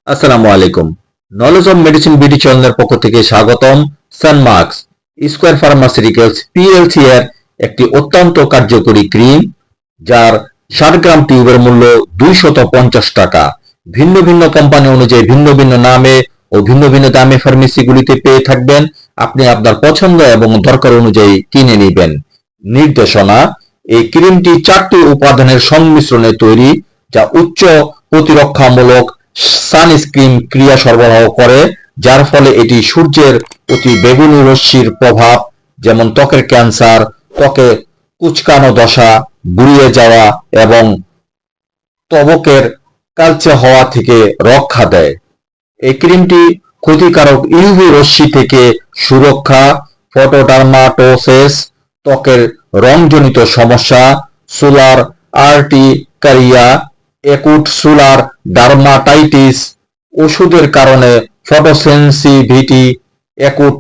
আসসালামু আলাইকুম। Knowledge of medicine BD চ্যানেলের পক্ষ থেকে স্বাগতম। সানমার্কস স্কয়ার ফার্মাসিউটিক্যালস পিএলসি এর একটি অত্যন্ত কার্যকরী ক্রিম, যার 60 গ্রাম টিউবের মূল্য 250 টাকা। ভিন্ন ভিন্ন কোম্পানি অনুযায়ী ভিন্ন ভিন্ন নামে ও ভিন্ন ভিন্ন দামে ফার্মেসিগুলিতে পেয়ে থাকবেন। আপনি আপনার পছন্দ এবং দরকার অনুযায়ী কিনে নেবেন। নির্দেশনা: এই ক্রিমটি 4টি উপাদানের সংমিশ্রণে তৈরি, যা উচ্চ প্রতিরক্ষামূলক সানস্ক্রিন ক্রিয়া সরবরাহ করে, যার ফলে এটি সূর্যের অতি বেগুনি রশ্মির প্রভাব, যেমন ত্বকের ক্যান্সার, ত্বকে কুঁচকানো দশা, গুঁড়িয়ে যাওয়া এবং ত্বকের কালচে হওয়া থেকে রক্ষা দেয়। এই ক্রিমটি ক্ষতিকারক ইউভি রশ্মি থেকে সুরক্ষা, ফটোডার্মাটোসিস, ত্বকের রংজনিত সমস্যা, solar urticaria, acute solar dermatitis, ওষুধের কারণে ফটোসেনসিটিভিটি, একুট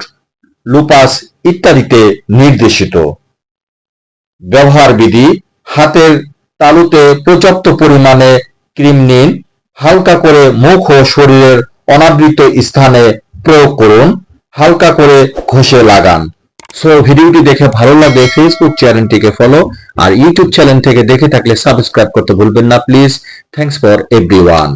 লুপাস ইত্যাদিতে নির্দেশিত। ব্যবহার বিধি: হাতের তালুতে পর্যাপ্ত পরিমাণে ক্রিম নিন, হালকা করে মুখ ও শরীরের অনাবৃত স্থানে প্রয়োগ করুন, হালকা করে ঘষে লাগান। সো ভিডিওটি দেখে ভালো লাগলে ফেসবুক চ্যানেলটিকে ফলো আর ইউটিউব চ্যানেল থেকে দেখে থাকলে সাবস্ক্রাইব করতে ভুলবেন না প্লিজ। Thanks for everyone.